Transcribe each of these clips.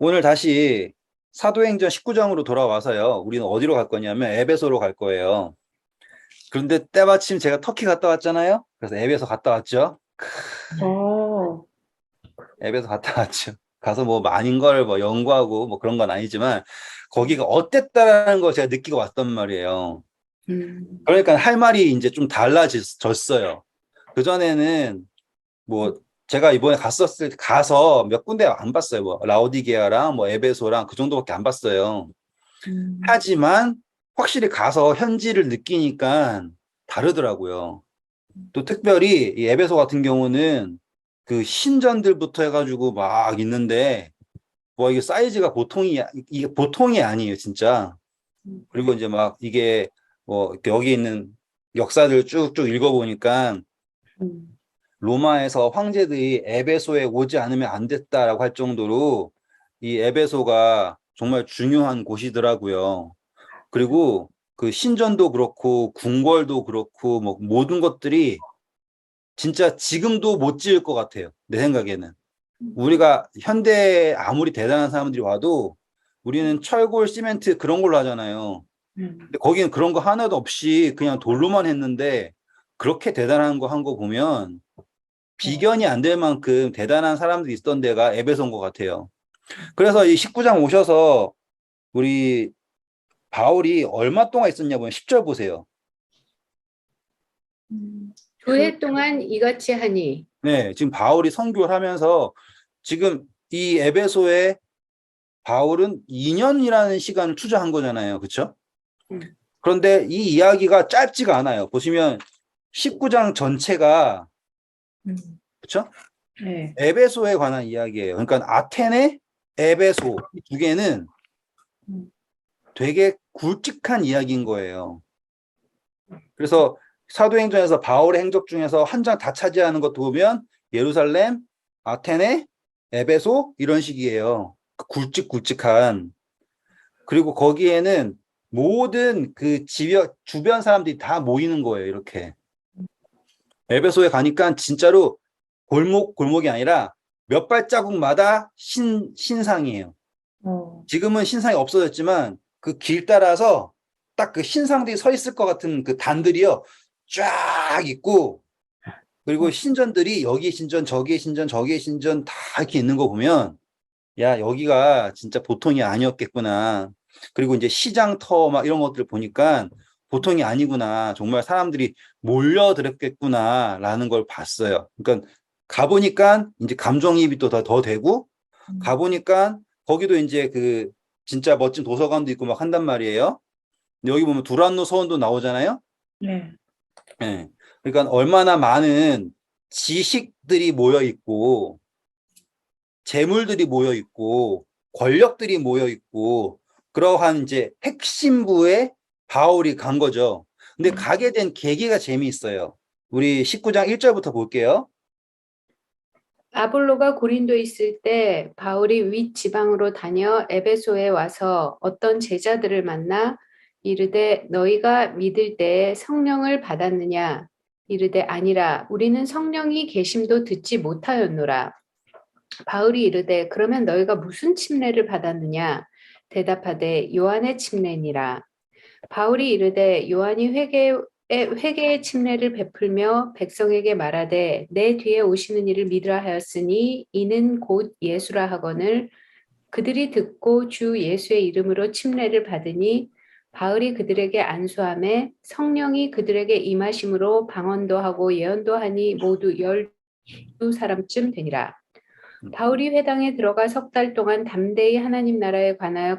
오늘 다시 사도행전 19장으로 돌아와서요. 우리는 어디로 갈 거냐면 에베소로 갈 거예요. 그런데 때마침 제가 터키 갔다 왔잖아요. 그래서 에베소 갔다 왔죠. 어, 에베소 갔다 왔죠. 가서 뭐 많은 걸 뭐 연구하고 뭐 그런 건 아니지만 거기가 어땠다라는 걸 제가 느끼고 왔단 말이에요. 음, 그러니까 할 말이 이제 좀 달라졌어요. 그전에는 뭐 제가 이번에 갔었을 때 가서 몇 군데 안 봤어요. 뭐 라오디게아랑 뭐 에베소랑 그 정도밖에 안 봤어요. 음, 하지만 확실히 가서 현지를 느끼니까 다르더라고요. 또 특별히 이 에베소 같은 경우는 그 신전들부터 해가지고 막 있는데 뭐 이게 사이즈가 이게 보통이 아니에요, 진짜. 그리고 이제 막 이게 뭐 여기 있는 역사들 쭉쭉 읽어보니까 음, 로마에서 황제들이 에베소에 오지 않으면 안 됐다라고 할 정도로 이 에베소가 정말 중요한 곳이더라고요. 그리고 그 신전도 그렇고 궁궐도 그렇고 뭐 모든 것들이 진짜 지금도 못 지을 것 같아요. 내 생각에는. 우리가 현대에 아무리 대단한 사람들이 와도 우리는 철골, 시멘트 그런 걸로 하잖아요. 음, 근데 거기는 그런 거 하나도 없이 그냥 돌로만 했는데 그렇게 대단한 거 한 거 보면 비견이 안 될 만큼 대단한 사람들이 있었던 데가 에베소인 것 같아요. 그래서 이 19장 오셔서 우리 바울이 얼마 동안 있었냐 보면 10절 보세요. 두 해 동안 이같이 하니, 네, 지금 바울이 선교를 하면서 지금 이 에베소에 바울은 2년이라는 시간을 투자한 거잖아요. 그렇죠? 음, 그런데 이 이야기가 짧지가 않아요. 보시면 19장 전체가 음, 그렇죠? 네, 에베소에 관한 이야기예요. 그러니까 아테네, 에베소 이 두 개는 음, 되게 굵직한 이야기인 거예요. 그래서 사도행전에서 바울의 행적 중에서 한 장 다 차지하는 것도 보면 예루살렘, 아테네, 에베소 이런 식이에요. 굵직굵직한. 그리고 거기에는 모든 그 주변 사람들이 다 모이는 거예요. 이렇게. 에베소에 가니까 진짜로 골목이 아니라 몇 발자국마다 신상이에요. 어, 지금은 신상이 없어졌지만 그 길 따라서 딱 그 신상들이 서 있을 것 같은 그 단들이요. 쫙 있고 그리고 어, 신전들이 여기 신전, 저기에 신전, 저기에 신전 다 이렇게 있는 거 보면 야, 여기가 진짜 보통이 아니었겠구나. 그리고 이제 시장터 막 이런 것들 보니까 보통이 아니구나. 정말 사람들이 몰려들었겠구나라는 걸 봤어요. 그러니까 가보니까 이제 감정이입이 또 더 되고 가보니까 거기도 이제 그 진짜 멋진 도서관도 있고 막 한단 말이에요. 근데 여기 보면 두란노 서원도 나오잖아요. 네, 예. 그러니까 얼마나 많은 지식들이 모여 있고 재물들이 모여 있고 권력들이 모여 있고 그러한 이제 핵심부에 바울이 간 거죠. 근데 가게 된 계기가 재미있어요. 우리 19장 1절부터 볼게요. 아볼로가 고린도에 있을 때 바울이 윗 지방으로 다녀 에베소에 와서 어떤 제자들을 만나 이르되 너희가 믿을 때에 성령을 받았느냐 이르되 아니라 우리는 성령이 계심도 듣지 못하였노라. 바울이 이르되 그러면 너희가 무슨 침례를 받았느냐 대답하되 요한의 침례니라. 바울이 이르되 요한이 회개의 침례를 베풀며 백성에게 말하되 내 뒤에 오시는 이를 믿으라 하였으니 이는 곧 예수라 하거늘 그들이 듣고 주 예수의 이름으로 침례를 받으니 바울이 그들에게 안수하매 성령이 그들에게 임하심으로 방언도 하고 예언도 하니 모두 12사람쯤 되니라. 바울이 회당에 들어가 석 달 동안 담대히 하나님 나라에 관하여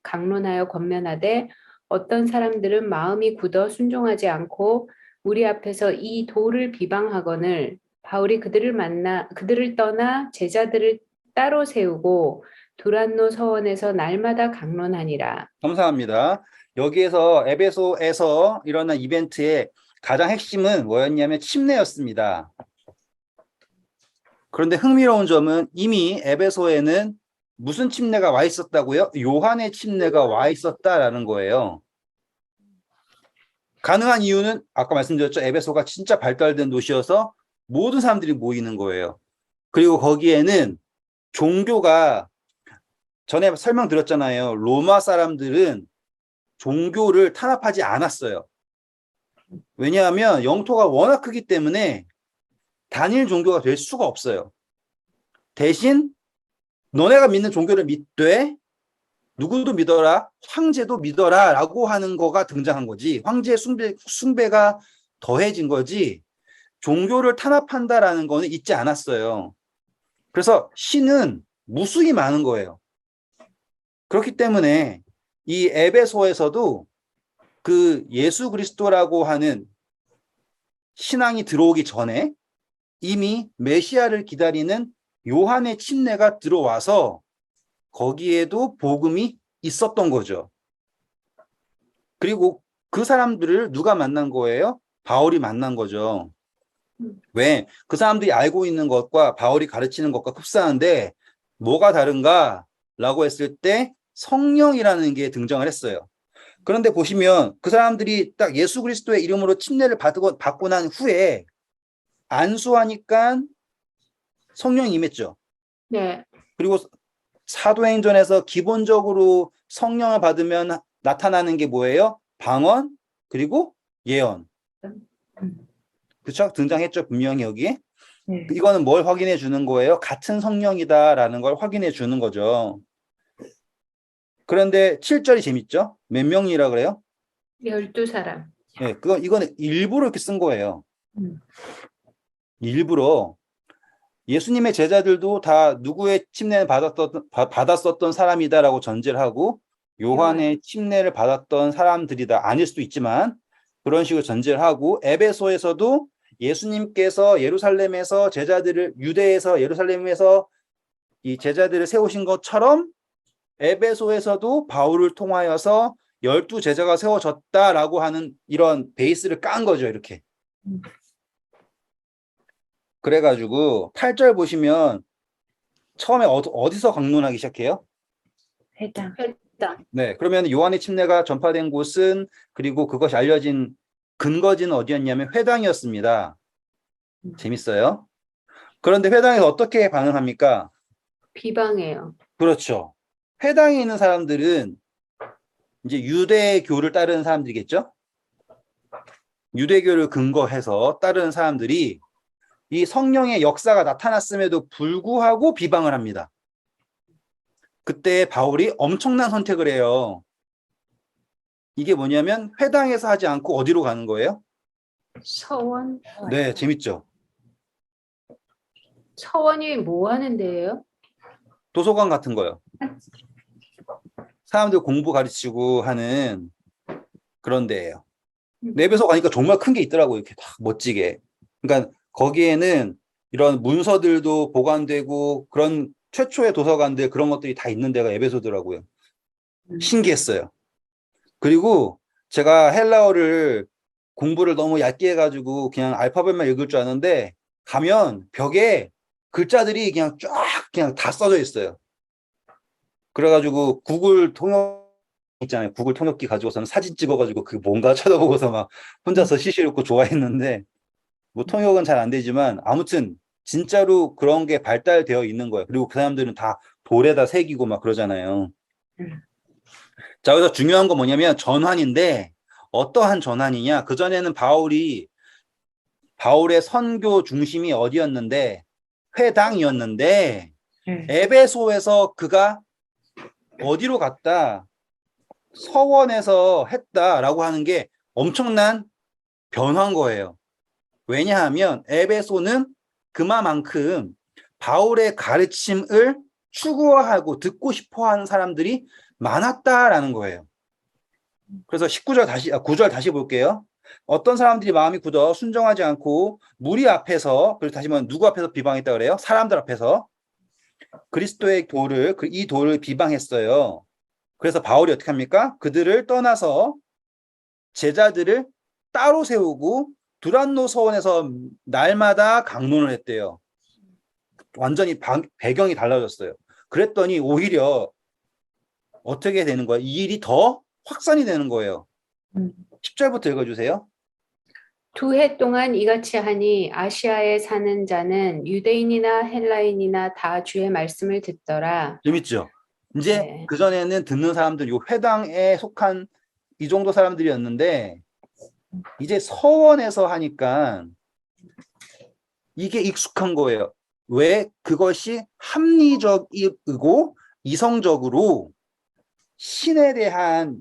강론하여 권면하되 어떤 사람들은 마음이 굳어 순종하지 않고 우리 앞에서 이 도를 비방하거늘 바울이 그들을 떠나 제자들을 따로 세우고 두란노 서원에서 날마다 강론하니라. 감사합니다. 여기에서 에베소에서 일어난 이벤트의 가장 핵심은 뭐였냐면 침례였습니다. 그런데 흥미로운 점은 이미 에베소에는 무슨 침례가 와 있었다고요? 요한의 침례가 와 있었다라는 거예요. 가능한 이유는 아까 말씀드렸죠. 에베소가 진짜 발달된 도시여서 모든 사람들이 모이는 거예요. 그리고 거기에는 종교가 전에 설명드렸잖아요. 로마 사람들은 종교를 탄압하지 않았어요. 왜냐하면 영토가 워낙 크기 때문에 단일 종교가 될 수가 없어요. 대신 너네가 믿는 종교를 믿되 누구도 믿어라, 황제도 믿어라 라고 하는 거가 등장한 거지. 황제의 숭배가 더해진 거지. 종교를 탄압한다라는 거는 있지 않았어요. 그래서 신은 무수히 많은 거예요. 그렇기 때문에 이 에베소에서도 그 예수 그리스도라고 하는 신앙이 들어오기 전에 이미 메시아를 기다리는 요한의 침례가 들어와서 거기에도 복음이 있었던 거죠. 그리고 그 사람들을 누가 만난 거예요? 바울이 만난 거죠. 왜? 그 사람들이 알고 있는 것과 바울이 가르치는 것과 흡사한데 뭐가 다른가? 라고 했을 때 성령이라는 게 등장을 했어요. 그런데 보시면 그 사람들이 딱 예수 그리스도의 이름으로 침례를 받고 난 후에 안수하니까 성령이 임했죠. 네. 그리고 사도행전에서 기본적으로 성령을 받으면 나타나는 게 뭐예요? 방언, 그리고 예언. 그쵸? 등장했죠, 분명히 여기에. 네. 이거는 뭘 확인해 주는 거예요? 같은 성령이다라는 걸 확인해 주는 거죠. 그런데 7절이 재밌죠? 몇 명이라 그래요? 12사람. 예, 이거는 일부러 이렇게 쓴 거예요. 음. 일부러. 예수님의 제자들도 다 누구의 침례를 받았었던 사람이다라고 전제를 하고 요한의 침례를 받았던 사람들이다. 아닐 수도 있지만 그런 식으로 전제를 하고 에베소에서도 예수님께서 예루살렘에서 유대에서 예루살렘에서 이 제자들을 세우신 것처럼 에베소에서도 바울을 통하여서 12제자가 세워졌다라고 하는 이런 베이스를 깐 거죠, 이렇게. 그래가지고 8절 보시면 처음에 어디서 강론하기 시작해요? 회당. 네, 그러면 요한의 침례가 전파된 곳은 그리고 그것이 알려진 근거지는 어디였냐면 회당이었습니다. 재밌어요. 그런데 회당에서 어떻게 반응합니까? 비방해요. 그렇죠. 회당에 있는 사람들은 이제 유대교를 따르는 사람들이겠죠? 유대교를 근거해서 따르는 사람들이 이 성령의 역사가 나타났음에도 불구하고 비방을 합니다. 그때 바울이 엄청난 선택을 해요. 이게 뭐냐면 회당에서 하지 않고 어디로 가는 거예요? 서원. 네, 재밌죠? 서원이 뭐 하는 데예요? 도서관 같은 거요. 사람들 공부 가르치고 하는 그런 데예요. 내배소 가니까 정말 큰 게 있더라고요. 이렇게 다 멋지게. 그러니까 거기에는 이런 문서들도 보관되고 그런 최초의 도서관들 그런 것들이 다 있는 데가 에베소더라고요. 신기했어요. 그리고 제가 헬라어를 공부를 너무 얇게 해가지고 그냥 알파벳만 읽을 줄 아는데 가면 벽에 글자들이 그냥 쫙 그냥 다 써져 있어요. 그래가지고 구글 통역 있잖아요. 구글 통역기 가지고서는 사진 찍어가지고 그게 뭔가 쳐다보고서 막 혼자서 시시룩고 좋아했는데 뭐 통역은 잘 안 되지만 아무튼 진짜로 그런 게 발달되어 있는 거예요. 그리고 그 사람들은 다 돌에다 새기고 막 그러잖아요. 자, 그래서 중요한 건 뭐냐면 전환인데 어떠한 전환이냐? 그전에는 바울의 선교 중심이 어디였는데 회당이었는데 에베소에서 그가 어디로 갔다? 서원에서 했다라고 하는 게 엄청난 변화인 거예요. 왜냐하면 에베소는 그만큼 바울의 가르침을 추구하고 듣고 싶어 하는 사람들이 많았다라는 거예요. 그래서 9절 다시 볼게요. 어떤 사람들이 마음이 굳어 순종하지 않고 무리 앞에서, 그리고 다시 말하면 누구 앞에서 비방했다 그래요? 사람들 앞에서 그리스도의 이 도를 비방했어요. 그래서 바울이 어떻게 합니까? 그들을 떠나서 제자들을 따로 세우고 두란노 서원에서 날마다 강론을 했대요. 완전히 배경이 달라졌어요. 그랬더니 오히려 어떻게 되는 거예요? 이 일이 더 확산이 되는 거예요. 10절부터 읽어주세요. 2해 동안 이같이 하니 아시아에 사는 자는 유대인이나 헬라인이나 다 주의 말씀을 듣더라. 재밌죠? 이제 네. 그전에는 듣는 사람들, 요 회당에 속한 이 정도 사람들이었는데, 이제 서원에서 하니까 이게 익숙한 거예요. 왜? 그것이 합리적이고 이성적으로 신에 대한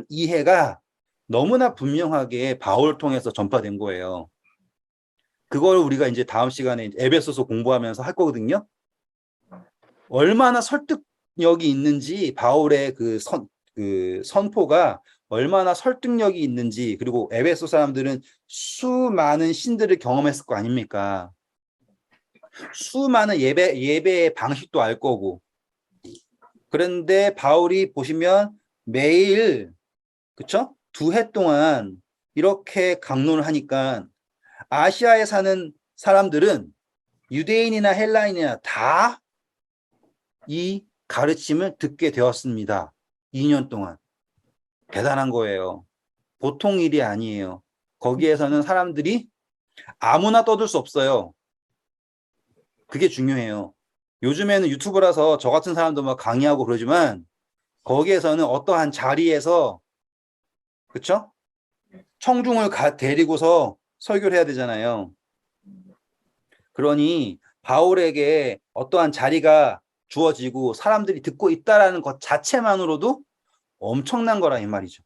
이해가 너무나 분명하게 바울을 통해서 전파된 거예요. 그걸 우리가 이제 다음 시간에 에베소서 공부하면서 할 거거든요. 얼마나 설득력이 있는지 바울의 그 선포가 얼마나 설득력이 있는지, 그리고 에베소 사람들은 수많은 신들을 경험했을 거 아닙니까? 수많은 예배의 방식도 알 거고. 그런데 바울이 보시면 매일, 그쵸? 2해 동안 이렇게 강론을 하니까 아시아에 사는 사람들은 유대인이나 헬라인이나 다 이 가르침을 듣게 되었습니다. 2년 동안. 대단한 거예요. 보통 일이 아니에요. 거기에서는 사람들이 아무나 떠들 수 없어요. 그게 중요해요. 요즘에는 유튜브라서 저 같은 사람도 막 강의하고 그러지만 거기에서는 어떠한 자리에서, 그쵸? 청중을 데리고서 설교를 해야 되잖아요. 그러니 바울에게 어떠한 자리가 주어지고 사람들이 듣고 있다라는 것 자체만으로도 엄청난 거라 이 말이죠.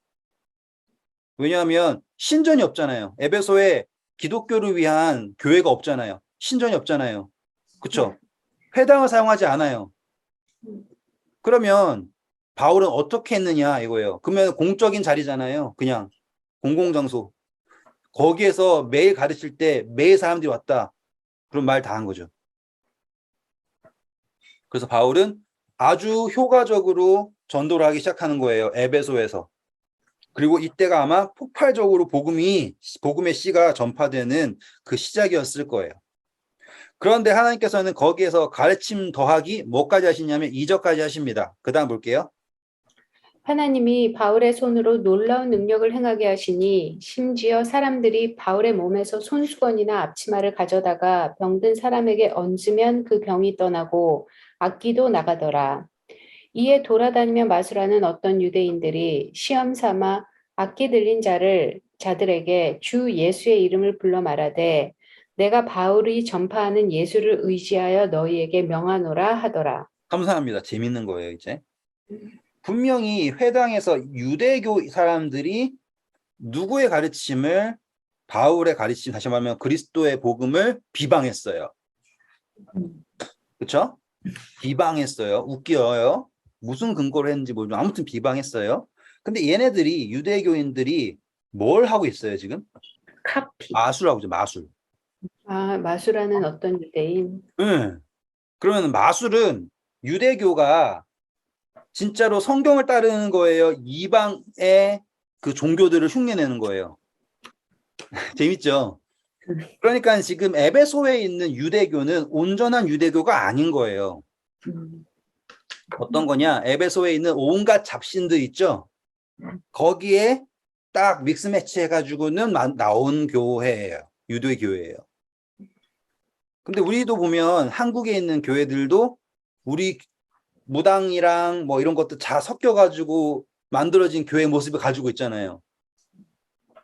왜냐하면 신전이 없잖아요. 에베소에 기독교를 위한 교회가 없잖아요. 신전이 없잖아요. 그쵸? 회당을 사용하지 않아요. 그러면 바울은 어떻게 했느냐 이거예요. 그러면 공적인 자리잖아요. 그냥 공공장소. 거기에서 매일 가르칠 때 매일 사람들이 왔다. 그런 말 다 한 거죠. 그래서 바울은 아주 효과적으로 전도를 하기 시작하는 거예요. 에베소에서. 그리고 이때가 아마 폭발적으로 복음의 씨가 전파되는 그 시작이었을 거예요. 그런데 하나님께서는 거기에서 가르침 더하기 뭐까지 하시냐면 2절까지 하십니다. 그 다음 볼게요. 하나님이 바울의 손으로 놀라운 능력을 행하게 하시니 심지어 사람들이 바울의 몸에서 손수건이나 앞치마를 가져다가 병든 사람에게 얹으면 그 병이 떠나고 악기도 나가더라. 이에 돌아다니며 마술하는 어떤 유대인들이 시험 삼아 악기 들린 자들에게 주 예수의 이름을 불러 말하되 내가 바울이 전파하는 예수를 의지하여 너희에게 명하노라 하더라. 감사합니다. 재밌는 거예요, 이제. 분명히 회당에서 유대교 사람들이 누구의 가르침을, 바울의 가르침, 다시 말하면 그리스도의 복음을 비방했어요. 그렇죠? 비방했어요. 웃겨요. 무슨 근거로 했는지 모르지만 아무튼 비방했어요. 근데 얘네들이, 유대교인들이 뭘 하고 있어요, 지금? 카피. 마술하고 있죠, 마술. 아, 마술하는 어떤 유대인. 응. 그러면 마술은 유대교가 진짜로 성경을 따르는 거예요? 이방의 그 종교들을 흉내내는 거예요? 재밌죠? 그러니까 지금 에베소에 있는 유대교는 온전한 유대교가 아닌 거예요. 어떤 거냐? 에베소에 있는 온갖 잡신들 있죠? 거기에 딱 믹스 매치 해가지고는 나온 교회예요. 유대교회예요. 근데 우리도 보면 한국에 있는 교회들도 우리 무당이랑 뭐 이런 것도 다 섞여가지고 만들어진 교회 모습을 가지고 있잖아요.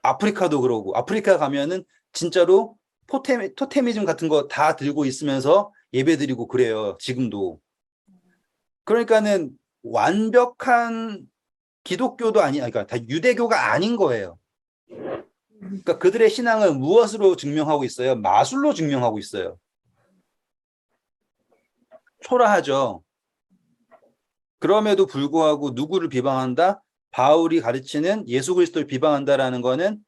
아프리카도 그러고, 아프리카 가면은 진짜로 토테미즘 같은 거 다 들고 있으면서 예배 드리고 그래요. 지금도. 그러니까는 완벽한 기독교도 그러니까 다 유대교가 아닌 거예요. 그러니까 그들의 신앙을 무엇으로 증명하고 있어요? 마술로 증명하고 있어요. 초라하죠. 그럼에도 불구하고 누구를 비방한다? 바울이 가르치는 예수 그리스도를 비방한다라는 거는,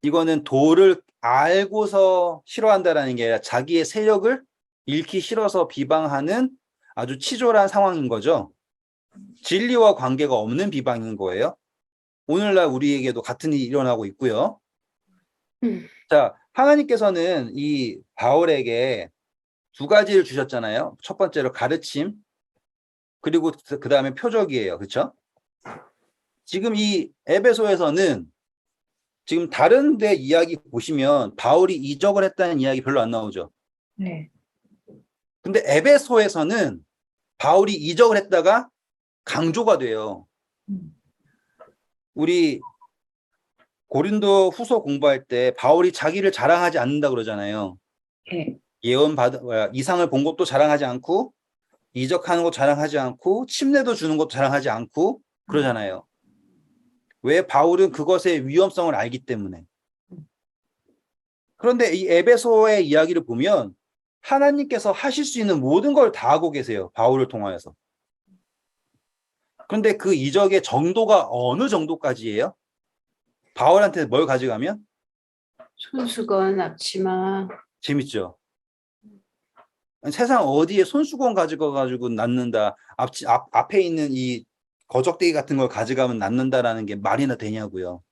이거는 도를 알고서 싫어한다라는 게 아니라 자기의 세력을 잃기 싫어서 비방하는 아주 치졸한 상황인 거죠. 진리와 관계가 없는 비방인 거예요. 오늘날 우리에게도 같은 일이 일어나고 있고요. 자, 하나님께서는 이 바울에게 2가지를 주셨잖아요. 첫 번째로 가르침, 그리고 그 다음에 표적이에요. 그렇죠? 지금 이 에베소에서는 지금 다른 데 이야기 보시면 바울이 이적을 했다는 이야기 별로 안 나오죠. 네. 근데 에베소에서는 바울이 이적을 했다가 강조가 돼요. 음. 우리 고린도 후서 공부할 때 바울이 자기를 자랑하지 않는다 그러잖아요. 예. 이상을 본 것도 자랑하지 않고, 이적하는 것 자랑하지 않고, 침례도 주는 것도 자랑하지 않고, 그러잖아요. 왜? 바울은 그것의 위험성을 알기 때문에. 그런데 이 에베소의 이야기를 보면 하나님께서 하실 수 있는 모든 걸 다 하고 계세요. 바울을 통하여서. 그런데 그 이적의 정도가 어느 정도까지예요? 바울한테 뭘 가져가면? 손수건, 앞치마. 재밌죠? 세상 어디에 손수건 가지고 낳는다. 앞에 있는 이 거적대기 같은 걸 가져가면 낳는다라는 게 말이나 되냐고요.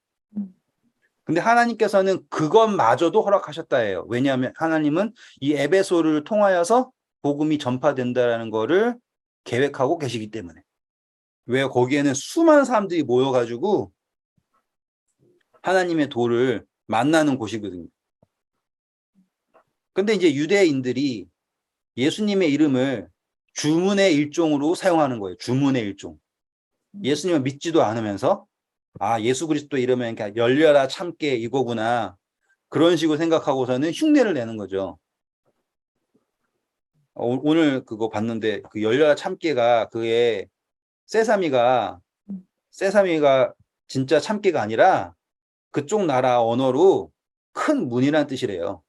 근데 하나님께서는 그것마저도 허락하셨다 해요. 왜냐하면 하나님은 이 에베소를 통하여서 복음이 전파된다라는 거를 계획하고 계시기 때문에. 왜? 거기에는 수많은 사람들이 모여가지고 하나님의 도를 만나는 곳이거든요. 근데 이제 유대인들이 예수님의 이름을 주문의 일종으로 사용하는 거예요. 주문의 일종. 예수님을 믿지도 않으면서 아, 예수 그리스도 이러면 그냥 열려라 참깨 이거구나. 그런 식으로 생각하고서는 흉내를 내는 거죠. 오늘 그거 봤는데 그 열려라 참깨가 그의 세사미가 세사미가 진짜 참깨가 아니라 그쪽 나라 언어로 큰 문이라는 뜻이래요.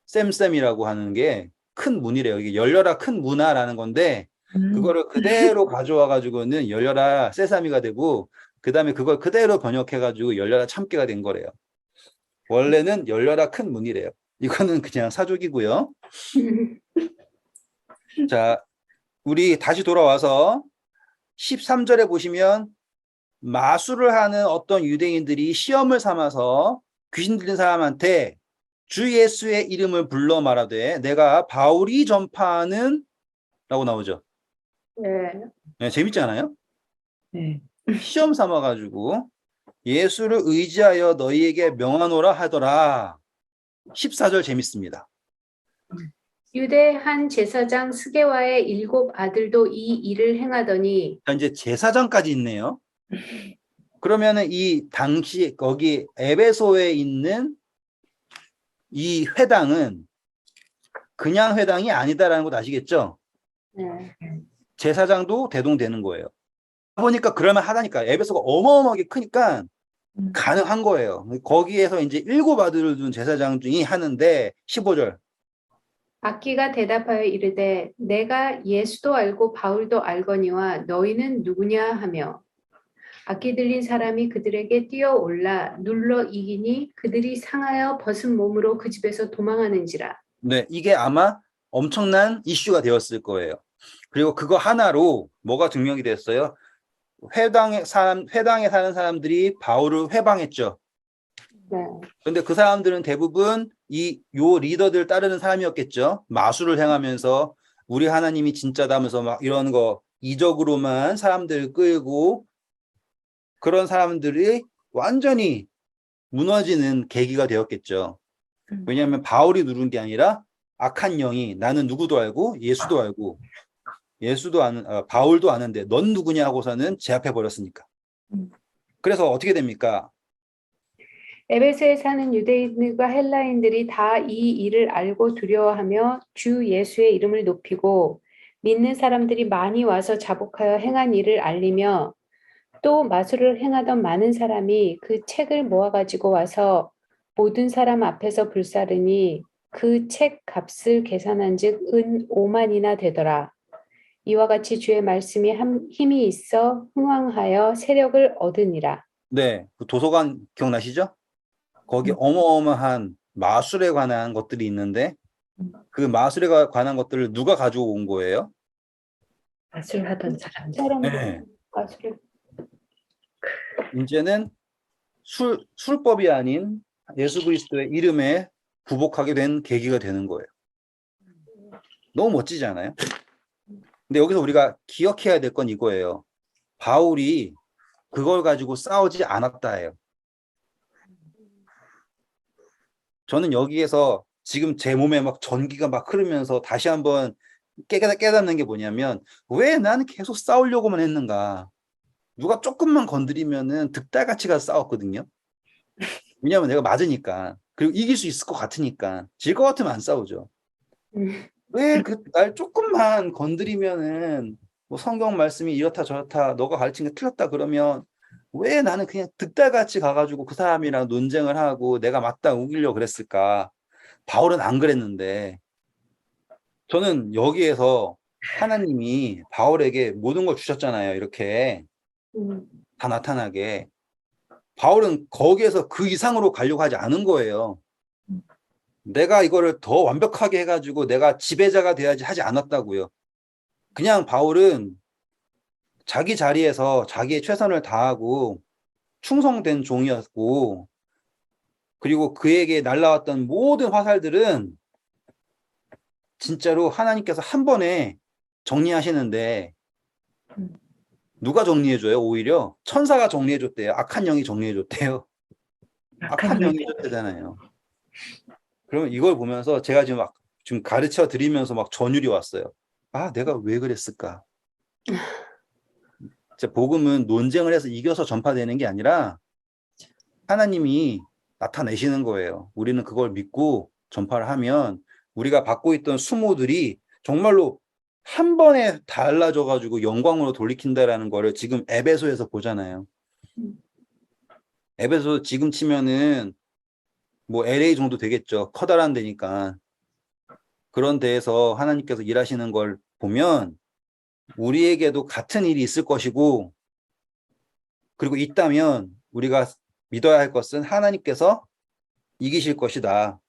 쌤쌤이라고 하는 게 큰 문이래요. 이게 열려라 큰 문화라는 건데 그거를 그대로 가져와 가지고는 열려라 세사미가 되고 그다음에 그걸 그대로 번역해 가지고 열려라 참깨가 된 거래요. 원래는 열려라 큰 문이래요. 이거는 그냥 사족이고요. 자, 우리 다시 돌아와서 13절에 보시면 마술을 하는 어떤 유대인들이 시험을 삼아서 귀신 들린 사람한테 주 예수의 이름을 불러 말하되 내가 바울이 전파하는 라고 나오죠. 네. 네, 재밌지 않아요? 네. 시험 삼아가지고 예수를 의지하여 너희에게 명하노라 하더라. 14절 재밌습니다. 유대 한 제사장 스게와의 7 아들도 이 일을 행하더니 자, 이제 제사장까지 있네요. 그러면은 이 당시 거기 에베소에 있는 이 회당은 그냥 회당이 아니다라는 것 아시겠죠? 네. 제사장도 대동되는 거예요. 보니까 그러면 하다니까 에베소가 어마어마하게 크니까 가능한 거예요. 거기에서 이제 7 아들을 둔 제사장이 하는데 15절. 악기가 대답하여 이르되 내가 예수도 알고 바울도 알거니와 너희는 누구냐 하며 악기 들린 사람이 그들에게 뛰어올라 눌러 이기니 그들이 상하여 벗은 몸으로 그 집에서 도망하는지라. 네, 이게 아마 엄청난 이슈가 되었을 거예요. 그리고 그거 하나로 뭐가 증명이 됐어요? 회당에 사는 사람들이 바울을 회방했죠. 네. 그런데 그 사람들은 대부분 요 리더들 따르는 사람이었겠죠. 마술을 행하면서 우리 하나님이 진짜다면서 막 이런 거 이적으로만 사람들을 끌고 그런 사람들이 완전히 무너지는 계기가 되었겠죠. 왜냐하면 바울이 누른 게 아니라 악한 영이 나는 누구도 알고 예수도 알고 바울도 아는데 넌 누구냐 하고서는 제압해 버렸으니까. 그래서 어떻게 됩니까? 에베소에 사는 유대인들과 헬라인들이 다 이 일을 알고 두려워하며 주 예수의 이름을 높이고 믿는 사람들이 많이 와서 자복하여 행한 일을 알리며 또 마술을 행하던 많은 사람이 그 책을 모아 가지고 와서 모든 사람 앞에서 불사르니 그 책 값을 계산한즉 은 5만이나 되더라. 이와 같이 주의 말씀이 힘이 있어 흥왕하여 세력을 얻으니라. 네, 그 도서관 기억나시죠? 거기 어마어마한 마술에 관한 것들이 있는데 그 마술에 관한 것들을 누가 가지고 온 거예요? 마술하던 사람들. 네. 마술을. 이제는 술법이 아닌 예수 그리스도의 이름에 굴복하게 된 계기가 되는 거예요. 너무 멋지지 않아요? 근데 여기서 우리가 기억해야 될 건 이거예요. 바울이 그걸 가지고 싸우지 않았다예요. 저는 여기에서 지금 제 몸에 막 전기가 막 흐르면서 다시 한번 깨닫는 게 뭐냐면, 왜 나는 계속 싸우려고만 했는가? 누가 조금만 건드리면은 득달같이 가서 싸웠거든요. 왜냐하면 내가 맞으니까. 그리고 이길 수 있을 것 같으니까. 질 것 같으면 안 싸우죠. 음, 왜 날 조금만 건드리면은 뭐 성경 말씀이 이렇다 저렇다 너가 가르친 게 틀렸다 그러면 왜 나는 그냥 득달같이 가가지고 그 사람이랑 논쟁을 하고 내가 맞다 우기려고 그랬을까? 바울은 안 그랬는데 저는 여기에서 하나님이 바울에게 모든 걸 주셨잖아요. 이렇게 음, 다 나타나게. 바울은 거기에서 그 이상으로 가려고 하지 않은 거예요. 내가 이거를 더 완벽하게 해가지고 내가 지배자가 돼야지 하지 않았다고요. 그냥 바울은 자기 자리에서 자기의 최선을 다하고 충성된 종이었고, 그리고 그에게 날라왔던 모든 화살들은 진짜로 하나님께서 한 번에 정리하시는데, 음. 누가 정리해줘요? 오히려 천사가 정리해줬대요. 악한 영이 정리해줬대요. 약한 악한 일. 영이 해줬대잖아요. 그러면 이걸 보면서 제가 지금 막 지금 가르쳐 드리면서 막 전율이 왔어요. 아, 내가 왜 그랬을까? 진짜 복음은 논쟁을 해서 이겨서 전파되는 게 아니라 하나님이 나타내시는 거예요. 우리는 그걸 믿고 전파를 하면 우리가 받고 있던 수모들이 정말로 한 번에 달라져 가지고 영광으로 돌이킨다라는 거를 지금 에베소에서 보잖아요. 에베소 지금 치면은 뭐 LA 정도 되겠죠. 커다란 데니까. 그런 데에서 하나님께서 일하시는 걸 보면 우리에게도 같은 일이 있을 것이고, 그리고 있다면 우리가 믿어야 할 것은 하나님께서 이기실 것이다.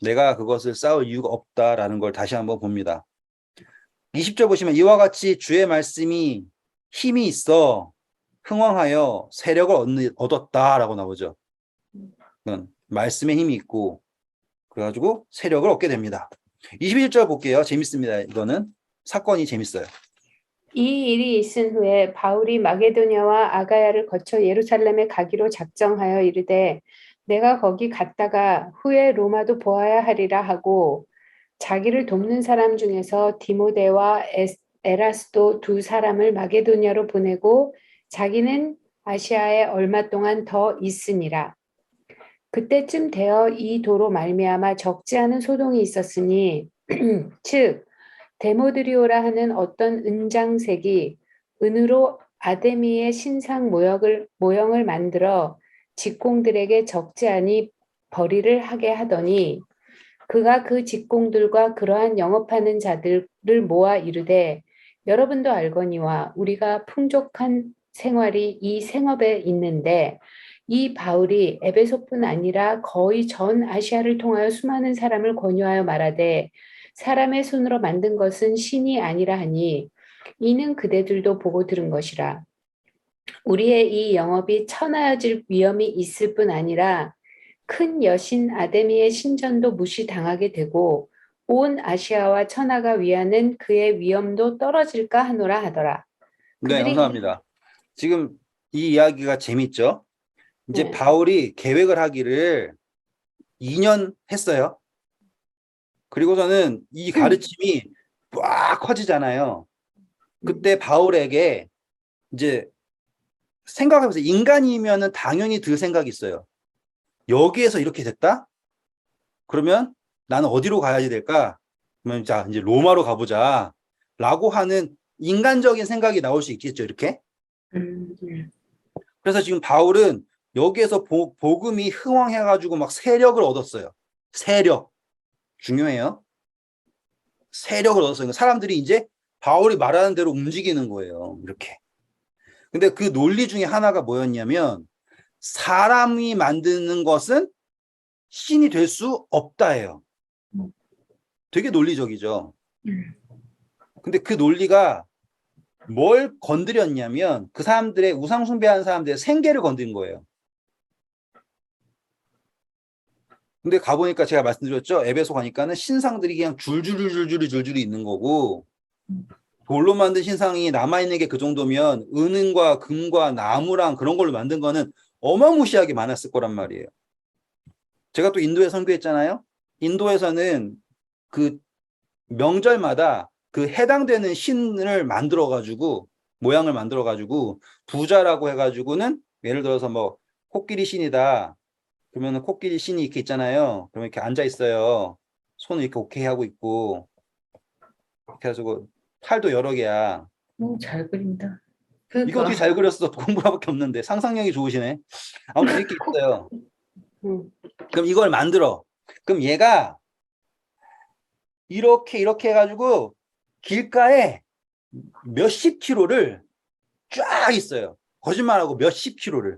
내가 그것을 싸울 이유가 없다라는 걸 다시 한번 봅니다. 20절 보시면 이와 같이 주의 말씀이 힘이 있어 흥왕하여 세력을 얻었다라고 나오죠. 말씀에 힘이 있고 그래가지고 세력을 얻게 됩니다. 21절 볼게요. 재밌습니다. 이거는 사건이 재밌어요. 이 일이 있은 후에 바울이 마게도냐와 아가야를 거쳐 예루살렘에 가기로 작정하여 이르되 내가 거기 갔다가 후에 로마도 보아야 하리라 하고 자기를 돕는 사람 중에서 디모데와 에라스도 두 사람을 마게도냐로 보내고 자기는 아시아에 얼마 동안 더 있으니라. 그때쯤 되어 이 도로 말미암아 적지 않은 소동이 있었으니 즉 데모드리오라 하는 어떤 은장색이 은으로 아데미의 신상 모형을 만들어 직공들에게 적지 않이 벌이를 하게 하더니 그가 그 직공들과 그러한 영업하는 자들을 모아 이르되 여러분도 알거니와 우리가 풍족한 생활이 이 생업에 있는데 이 바울이 에베소뿐 아니라 거의 전 아시아를 통하여 수많은 사람을 권유하여 말하되 사람의 손으로 만든 것은 신이 아니라 하니 이는 그대들도 보고 들은 것이라. 우리의 이 영업이 천하여질 위험이 있을 뿐 아니라 큰 여신 아데미의 신전도 무시당하게 되고 온 아시아와 천하가 위하는 그의 위엄도 떨어질까 하노라 하더라. 네, 그들이 감사합니다. 지금 이 이야기가 재밌죠? 이제 네. 바울이 계획을 하기를 2년 했어요. 그리고서는 이 가르침이 꽉 커지잖아요. 그때 바울에게 이제 생각해보세요. 인간이면은 당연히 들 생각이 있어요. 여기에서 이렇게 됐다? 그러면 나는 어디로 가야지 될까? 그러면 자, 이제 로마로 가보자. 라고 하는 인간적인 생각이 나올 수 있겠죠, 이렇게. 음, 음, 그래서 지금 바울은 여기에서 복음이 흥왕해가지고 막 세력을 얻었어요. 세력. 중요해요. 세력을 얻었어요. 사람들이 이제 바울이 말하는 대로 움직이는 거예요. 이렇게. 근데 그 논리 중에 하나가 뭐였냐면 사람이 만드는 것은 신이 될 수 없다예요. 되게 논리적이죠. 음. 근데 그 논리가 뭘 건드렸냐면 그 사람들의 우상 숭배하는 사람들의 생계를 건드린 거예요. 근데 가보니까 제가 말씀드렸죠. 에베소 가니까는 신상들이 그냥 줄줄이 있는 거고 돌로 만든 신상이 남아있는 게 그 정도면 은과 금과 나무랑 그런 걸로 만든 거는 어마무시하게 많았을 거란 말이에요. 제가 또 인도에 선교했잖아요. 인도에서는 그 명절마다 그 해당되는 신을 만들어 가지고 모양을 만들어 가지고 부자라고 해가지고는 예를 들어서 뭐 코끼리 신이다. 그러면은 코끼리 신이 이렇게 있잖아요. 그러면 이렇게 앉아 있어요. 손을 이렇게 오케이 하고 있고 이렇게 해가지고 팔도 여러 개야. 잘 그린다. 이거 어떻게 그러니까 잘 그렸어? 공부하밖에 없는데 상상력이 좋으시네. 아무튼 이렇게 있어요. 음, 그럼 이걸 만들어. 그럼 얘가 이렇게 해가지고 길가에 몇십 킬로를 쫙 있어요. 거짓말하고 몇십 킬로를.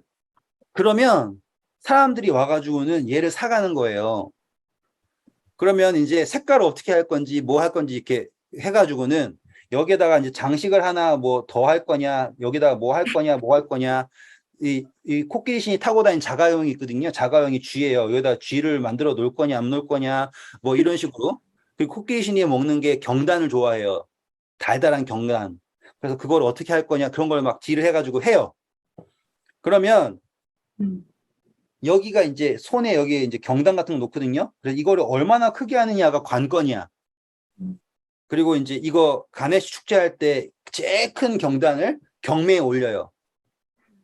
그러면 사람들이 와가지고는 얘를 사가는 거예요. 그러면 이제 색깔을 어떻게 할 건지 뭐 할 건지 이렇게 해가지고는 여기에다가 이제 장식을 하나 뭐 더 할 거냐, 여기다가 뭐 할 거냐, 뭐 할 거냐. 이 코끼리 신이 타고 다니는 자가용이 있거든요. 자가용이 쥐예요. 여기다 쥐를 만들어 놓을 거냐, 안 놓을 거냐, 뭐 이런 식으로. 그리고 코끼리 신이 먹는 게 경단을 좋아해요. 달달한 경단. 그래서 그걸 어떻게 할 거냐, 그런 걸 막 딜을 해가지고 해요. 그러면 음. 여기가 이제 손에 여기 이제 경단 같은 거 놓거든요. 그래서 이거를 얼마나 크게 하느냐가 관건이야. 음. 그리고 이제 이거 가네시 축제할 때 제일 큰 경단을 경매에 올려요.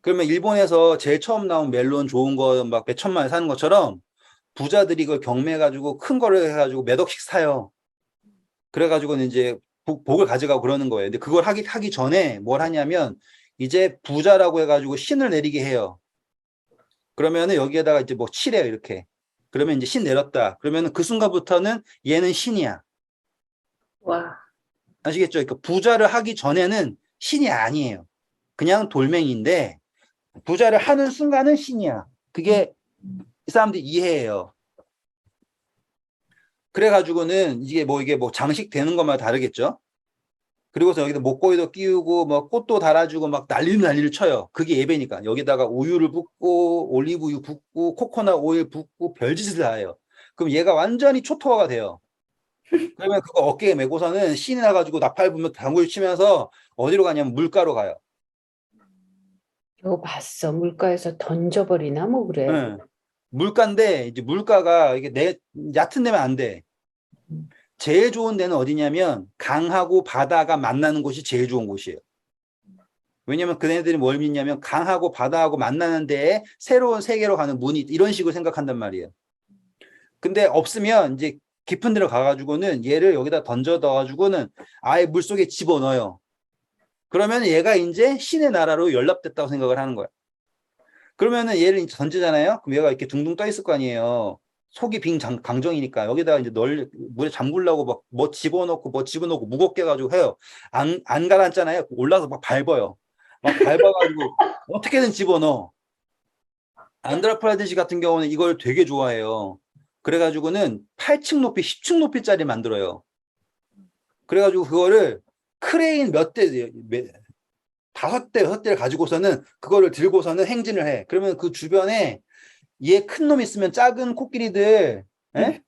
그러면 일본에서 제일 처음 나온 멜론 좋은 거 막 몇천만 원 사는 것처럼 부자들이 이걸 경매해가지고 큰 거를 해가지고 몇 억씩 사요. 그래가지고는 이제 복을 가져가고 그러는 거예요. 근데 그걸 하기 전에 뭘 하냐면 이제 부자라고 해가지고 신을 내리게 해요. 그러면은 여기에다가 이제 뭐 칠해요, 이렇게. 그러면 이제 신 내렸다. 그러면은 그 순간부터는 얘는 신이야. 와. 아시겠죠? 그러니까 부자를 하기 전에는 신이 아니에요. 그냥 돌멩이인데 부자를 하는 순간은 신이야. 그게 이 사람들이 이해해요. 그래가지고는 이게 뭐 장식 되는 것마다 다르겠죠? 그리고서 여기다 목걸이도 끼우고 뭐 꽃도 달아주고 막 난리를 쳐요. 그게 예배니까. 여기다가 우유를 붓고 올리브유 붓고 코코넛 오일 붓고 별짓을 다 해요. 그럼 얘가 완전히 초토화가 돼요. 그러면 그거 어깨에 메고서는 신이 나가지고 나팔 불면 당구를 치면서 어디로 가냐면 물가로 가요. 이거 봤어. 물가에서 던져버리나 뭐 그래. 응. 물가인데 이제 물가가 이게 얕은 데면 안 돼. 제일 좋은 데는 어디냐면 강하고 바다가 만나는 곳이 제일 좋은 곳이에요. 왜냐면 그네들이 뭘 믿냐면 강하고 바다하고 만나는 데에 새로운 세계로 가는 문이 이런 식으로 생각한단 말이에요. 근데 없으면 이제 깊은 데로 가가지고는 얘를 여기다 던져 넣어가지고는 아예 물속에 집어넣어요. 그러면 얘가 이제 신의 나라로 연락됐다고 생각을 하는 거야. 그러면은 얘를 이제 던지잖아요. 그럼 얘가 이렇게 둥둥 떠 있을 거 아니에요. 속이 빈 강정이니까 여기다가 이제 물에 잠글라고 막 뭐 집어넣고 무겁게 해가지고 해요. 안 가라앉잖아요. 올라서 막 밟아요. 막 밟아가지고 어떻게든 집어넣어. 안드라프라데시 같은 경우는 이걸 되게 좋아해요. 그래가지고는 8층 높이, 10층 높이짜리 만들어요. 그래가지고 그거를 크레인 다섯 대, 여섯 대를 가지고서는 그거를 들고서는 행진을 해. 그러면 그 주변에 얘 큰 놈 있으면 작은 코끼리들, 에?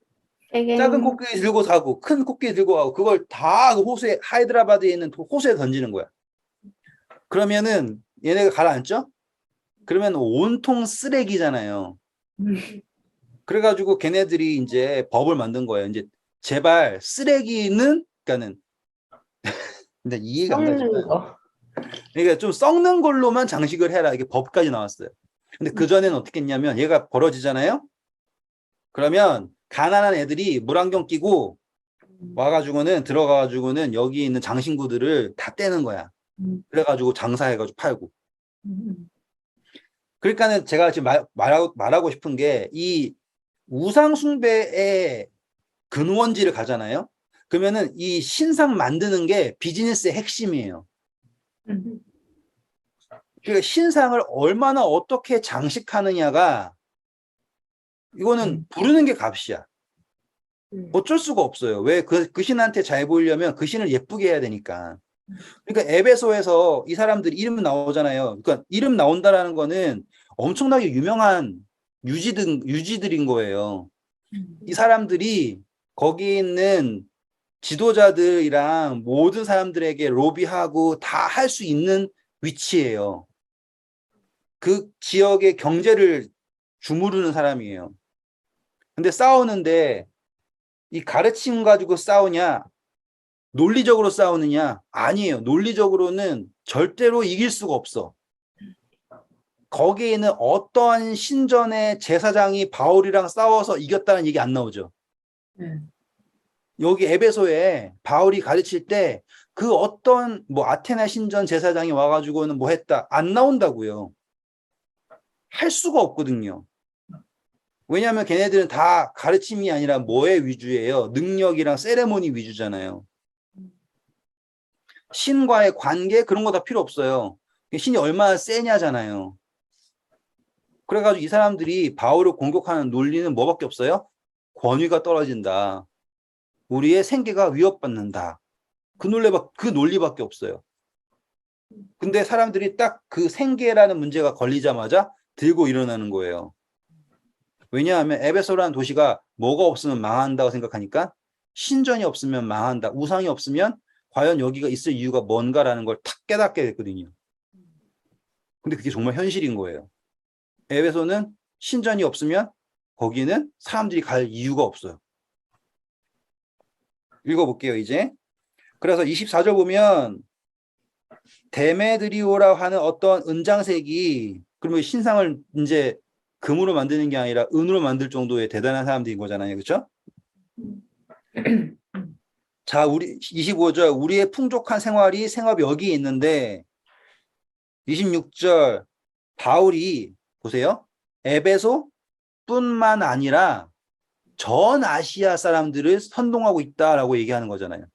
작은 땡. 코끼리 들고 가고, 큰 코끼리 들고 가고, 그걸 다 그 호수에, 하이드라바드에 있는 호수에 던지는 거야. 그러면은 얘네가 가라앉죠? 그러면 온통 쓰레기잖아요. 그래가지고 걔네들이 이제 법을 만든 거예요. 이제 제발 쓰레기는, 그러니까는, 근데 이해가 안 가지만. 썩는 거. 그러니까 좀 썩는 걸로만 장식을 해라. 이게 법까지 나왔어요. 근데 그전에는 어떻게 했냐면 얘가 벌어지잖아요? 그러면 가난한 애들이 물안경 끼고 와가지고는 들어가가지고는 여기 있는 장신구들을 다 떼는 거야. 그래가지고 장사해가지고 팔고. 그러니까는 제가 지금 말하고 싶은 게 이 우상숭배의 근원지를 가잖아요. 그러면은 이 신상 만드는 게 비즈니스의 핵심이에요. 그러니까 신상을 얼마나 어떻게 장식하느냐가 이거는 부르는 게 값이야. 어쩔 수가 없어요. 왜 그 신한테 잘 보이려면 그 신을 예쁘게 해야 되니까. 그러니까 에베소에서 이 사람들이 이름 나오잖아요. 그러니까 이름 나온다라는 거는 엄청나게 유명한 유지들인 거예요. 이 사람들이 거기 있는 지도자들이랑 모든 사람들에게 로비하고 다 할 수 있는 위치예요. 그 지역의 경제를 주무르는 사람이에요. 근데 싸우는데 이 가르침 가지고 싸우냐? 논리적으로 싸우느냐? 아니에요. 논리적으로는 절대로 이길 수가 없어. 거기에는 어떠한 신전의 제사장이 바울이랑 싸워서 이겼다는 얘기 안 나오죠. 네. 여기 에베소에 바울이 가르칠 때 그 어떤 뭐 아테네 신전 제사장이 와가지고는 뭐 했다 안 나온다고요. 할 수가 없거든요. 왜냐하면 걔네들은 다 가르침이 아니라 뭐의 위주예요? 능력이랑 세레모니 위주잖아요. 신과의 관계 그런 거 다 필요 없어요. 신이 얼마나 세냐잖아요. 그래가지고 이 사람들이 바울을 공격하는 논리는 뭐밖에 없어요? 권위가 떨어진다. 우리의 생계가 위협받는다. 그 논리밖에 없어요. 근데 사람들이 딱 그 생계라는 문제가 걸리자마자 들고 일어나는 거예요. 왜냐하면 에베소라는 도시가 뭐가 없으면 망한다고 생각하니까 신전이 없으면 망한다. 우상이 없으면 과연 여기가 있을 이유가 뭔가라는 걸 탁 깨닫게 됐거든요. 근데 그게 정말 현실인 거예요. 에베소는 신전이 없으면 거기는 사람들이 갈 이유가 없어요. 읽어볼게요, 이제. 그래서 24절 보면 데메드리오라 하는 어떤 은장색이 그러면 신상을 이제 금으로 만드는 게 아니라 은으로 만들 정도의 대단한 사람들인 거잖아요. 그렇죠? 자, 우리 25절 우리의 풍족한 생활이 여기 있는데 26절 바울이 보세요. 에베소뿐만 아니라 전 아시아 사람들을 선동하고 있다라고 얘기하는 거잖아요.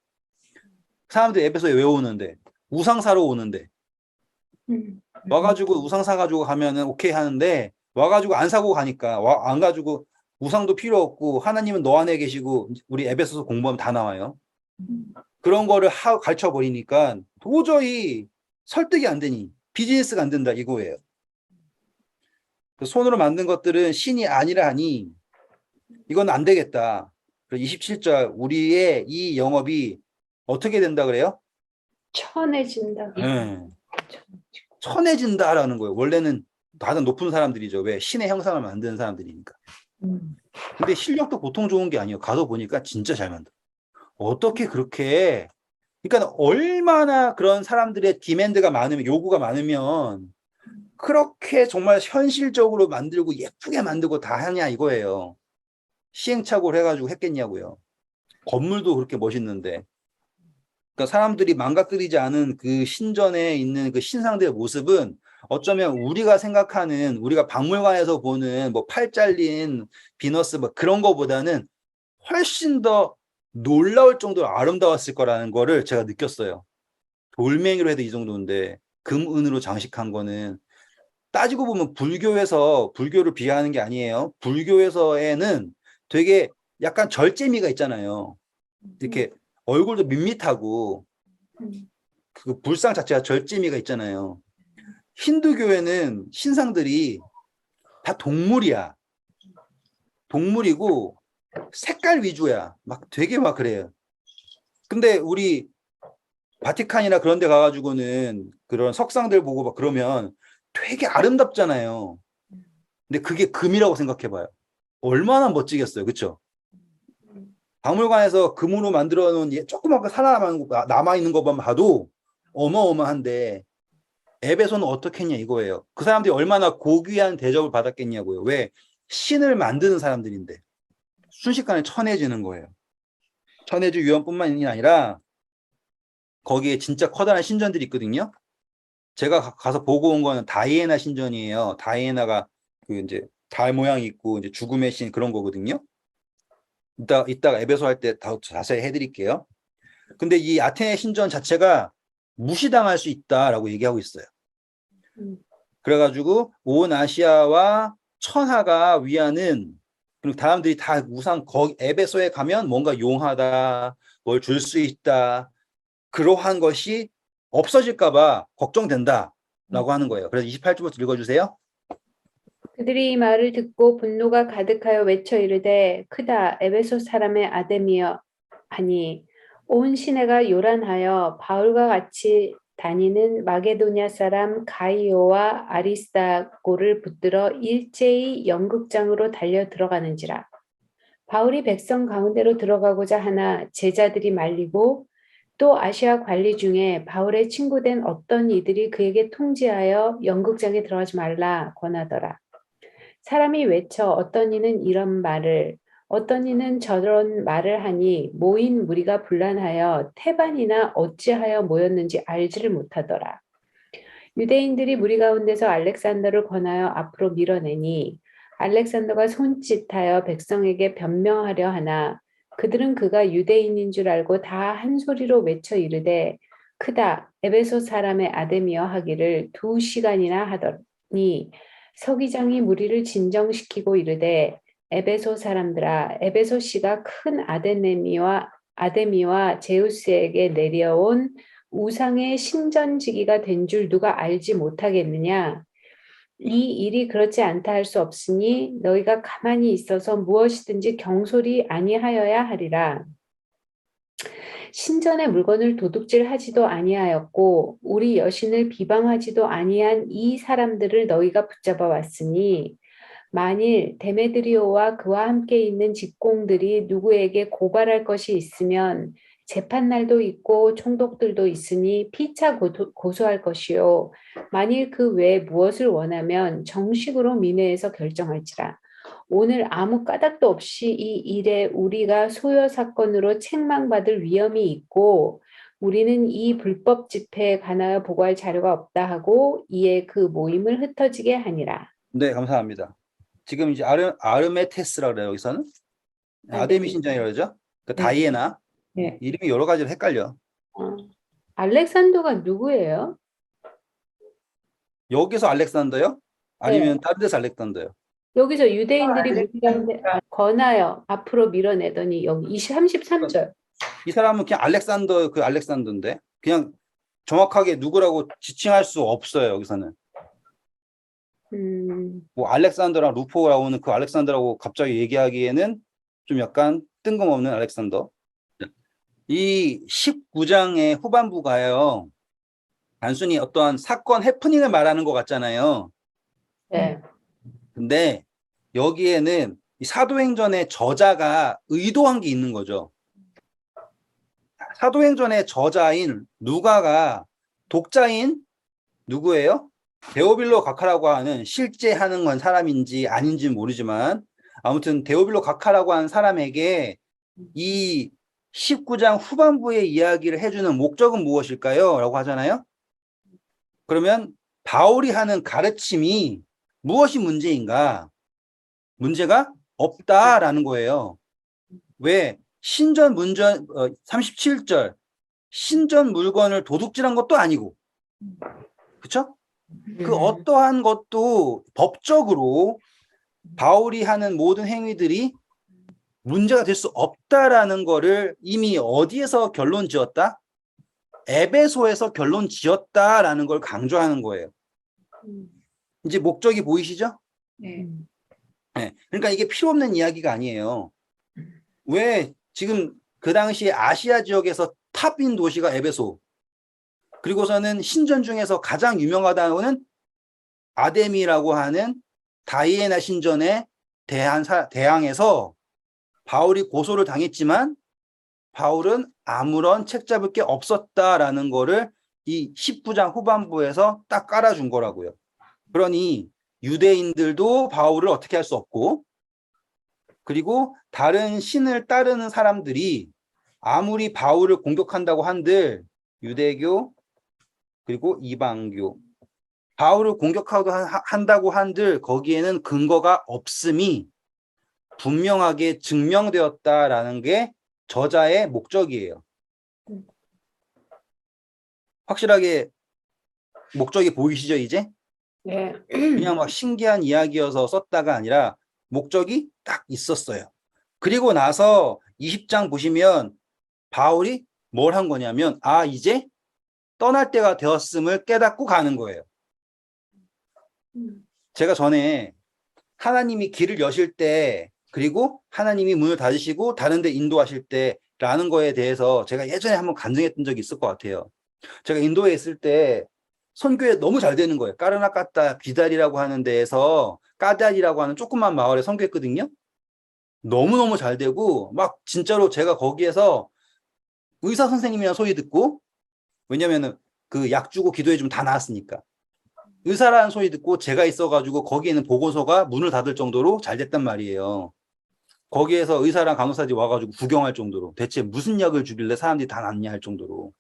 사람들이 에베소에 왜 오는데? 우상 사러 오는데. 와가지고 우상 사가지고 가면은 오케이 하는데 와가지고 안 사고 가니까 안 가지고 우상도 필요 없고 하나님은 너 안에 계시고 우리 에베소서 공부하면 다 나와요. 그런 거를 가르쳐 버리니까 도저히 설득이 안 되니 비즈니스가 안 된다 이거예요. 손으로 만든 것들은 신이 아니라 하니 이건 안 되겠다. 27절 우리의 이 영업이 어떻게 된다 그래요? 천해진다. 네. 천해진다라는 거예요. 원래는 다들 높은 사람들이죠. 왜? 신의 형상을 만드는 사람들이니까. 근데 실력도 보통 좋은 게 아니에요. 가서 보니까 진짜 잘 만들어. 어떻게 그렇게 그러니까 얼마나 그런 사람들의 디맨드가 많으면 요구가 많으면 그렇게 정말 현실적으로 만들고 예쁘게 만들고 다 하냐 이거예요. 시행착오를 해가지고 했겠냐고요. 건물도 그렇게 멋있는데. 그러니까 사람들이 망가뜨리지 않은 그 신전에 있는 그 신상들의 모습은 어쩌면 우리가 생각하는 우리가 박물관에서 보는 뭐 팔 잘린 비너스 뭐 그런 거보다는 훨씬 더 놀라울 정도로 아름다웠을 거라는 거를 제가 느꼈어요. 돌멩이로 해도 이 정도인데 금, 은으로 장식한 거는 따지고 보면 불교를 비하하는 게 아니에요. 불교에서에는 되게 약간 절제미가 있잖아요. 이렇게 얼굴도 밋밋하고 그 불상 자체가 절제미가 있잖아요. 힌두교에는 신상들이 다 동물이야. 동물이고 색깔 위주야. 막 되게 막 그래요. 근데 우리 바티칸이나 그런 데 가가지고는 그런 석상들 보고 막 그러면 되게 아름답잖아요. 근데 그게 금이라고 생각해봐요. 얼마나 멋지겠어요. 그쵸? 박물관에서 금으로 만들어 놓은 조그맣게 남아있는 것만 봐도 어마어마한데 에베소는 어떻게 했냐 이거예요. 그 사람들이 얼마나 고귀한 대접을 받았겠냐고요. 왜? 신을 만드는 사람들인데 순식간에 천해지는 거예요. 천해주 유언뿐만이 아니라 거기에 진짜 커다란 신전들이 있거든요. 제가 가서 보고 온 거는 다이애나 신전이에요. 다이애나가 그 이제 달 모양이 있고 이제 죽음의 신 그런 거거든요. 이따가 에베소 할 때 더 자세히 해드릴게요. 근데 이 아테네 신전 자체가 무시당할 수 있다라고 얘기하고 있어요. 그래가지고 온 아시아와 천하가 위하는 그리고 사람들이 다 우상 에베소에 가면 뭔가 용하다, 뭘 줄 수 있다 그러한 것이 없어질까봐 걱정된다라고 하는 거예요. 그래서 28절부터 읽어주세요. 그들이 이 말을 듣고 분노가 가득하여 외쳐 이르되 크다 에베소 사람의 아데미여 하니 온 시내가 요란하여 바울과 같이 다니는 마게도냐 사람 가이오와 아리스다고를 붙들어 일제히 연극장으로 달려 들어가는지라. 바울이 백성 가운데로 들어가고자 하나 제자들이 말리고 또 아시아 관리 중에 바울의 친구된 어떤 이들이 그에게 통지하여 연극장에 들어가지 말라 권하더라. 사람이 외쳐 어떤 이는 이런 말을 어떤 이는 저런 말을 하니 모인 무리가 분란하여 태반이나 어찌하여 모였는지 알지를 못하더라. 유대인들이 무리 가운데서 알렉산더를 권하여 앞으로 밀어내니 알렉산더가 손짓하여 백성에게 변명하려 하나 그들은 그가 유대인인 줄 알고 다 한 소리로 외쳐 이르되 크다 에베소 사람의 아데미어 하기를 2시간이나 하더니 서기장이 무리를 진정시키고 이르되 에베소 사람들아 에베소 씨가 큰 아데미와 제우스에게 내려온 우상의 신전지기가 된 줄 누가 알지 못하겠느냐? 이 일이 그렇지 않다 할 수 없으니 너희가 가만히 있어서 무엇이든지 경솔이 아니하여야 하리라. 신전의 물건을 도둑질하지도 아니하였고 우리 여신을 비방하지도 아니한 이 사람들을 너희가 붙잡아 왔으니 만일 데메드리오와 그와 함께 있는 직공들이 누구에게 고발할 것이 있으면 재판날도 있고 총독들도 있으니 피차 고소할 것이요. 만일 그 외에 무엇을 원하면 정식으로 민회에서 결정할지라. 오늘 아무 까닭도 없이 이 일에 우리가 소요 사건으로 책망받을 위험이 있고 우리는 이 불법 집회에 관하여 보고할 자료가 없다 하고 이에 그 모임을 흩어지게 하니라. 네, 감사합니다. 지금 이제 아르메테스라 그래요, 여기서는. 아데미 신전이라고 그러죠? 그 네. 다이애나. 네. 이름이 여러 가지로 헷갈려. 알렉산더가 누구예요? 여기서 알렉산더요? 아니면 다른 데서 알렉산더요? 여기서 유대인들이 알렉산더. 무리 가운데 권하여 앞으로 밀어내더니 여기 33절. 이 사람은 그냥 알렉산더 그 알렉산더인데 그냥 정확하게 누구라고 지칭할 수 없어요, 여기서는. 뭐 알렉산더랑 루포라고는 그 알렉산더라고 갑자기 얘기하기에는 좀 약간 뜬금없는 알렉산더. 이 19장의 후반부가요. 단순히 어떠한 사건 해프닝을 말하는 것 같잖아요. 네. 근데 여기에는 이 사도행전의 저자가 의도한 게 있는 거죠. 사도행전의 저자인 루가가 독자인 누구예요? 데오빌로 가카라고 하는 실제 하는 건 사람인지 아닌지 모르지만 아무튼 데오빌로 가카라고 하는 사람에게 이 19장 후반부의 이야기를 해주는 목적은 무엇일까요? 라고 하잖아요. 그러면 바울이 하는 가르침이 무엇이 문제인가? 문제가 없다라는 거예요. 왜? 신전 문전 37절 신전 물건을 도둑질한 것도 아니고 그렇죠? 그 어떠한 것도 법적으로 바울이 하는 모든 행위들이 문제가 될 수 없다라는 거를 이미 어디에서 결론 지었다? 에베소에서 결론 지었다라는 걸 강조하는 거예요. 이제 목적이 보이시죠? 네. 네. 그러니까 이게 필요 없는 이야기가 아니에요. 왜 지금 그 당시 아시아 지역에서 탑인 도시가 에베소. 그리고서는 신전 중에서 가장 유명하다고는 아데미라고 하는 다이애나 신전에 대항해서 바울이 고소를 당했지만 바울은 아무런 책 잡을 게 없었다라는 거를 이 19장 후반부에서 딱 깔아준 거라고요. 그러니 유대인들도 바울을 어떻게 할 수 없고 그리고 다른 신을 따르는 사람들이 아무리 바울을 공격한다고 한들 유대교 그리고 이방교 바울을 공격하고 한다고 한들 거기에는 근거가 없음이 분명하게 증명되었다라는 게 저자의 목적이에요. 확실하게 목적이 보이시죠, 이제? 네. 그냥 막 신기한 이야기여서 썼다가 아니라 목적이 딱 있었어요. 그리고 나서 20장 보시면 바울이 뭘 한 거냐면 이제 떠날 때가 되었음을 깨닫고 가는 거예요. 제가 전에 하나님이 길을 여실 때 그리고 하나님이 문을 닫으시고 다른 데 인도하실 때라는 거에 대해서 제가 예전에 한번 간증했던 적이 있을 것 같아요. 제가 인도에 있을 때 선교에 너무 잘 되는 거예요. 까르나까타 비달이라고 하는 데에서 까달이라고 하는 조그만 마을에 선교했거든요. 너무너무 잘 되고 막 진짜로 제가 거기에서 의사 선생님이랑 소리 듣고, 왜냐면은 그 약 주고 기도해주면 다 나았으니까. 의사라는 소리 듣고 제가 있어가지고 거기에는 보고서가 문을 닫을 정도로 잘 됐단 말이에요. 거기에서 의사랑 간호사들이 와가지고 구경할 정도로 대체 무슨 약을 주길래 사람들이 다 낫냐 할 정도로.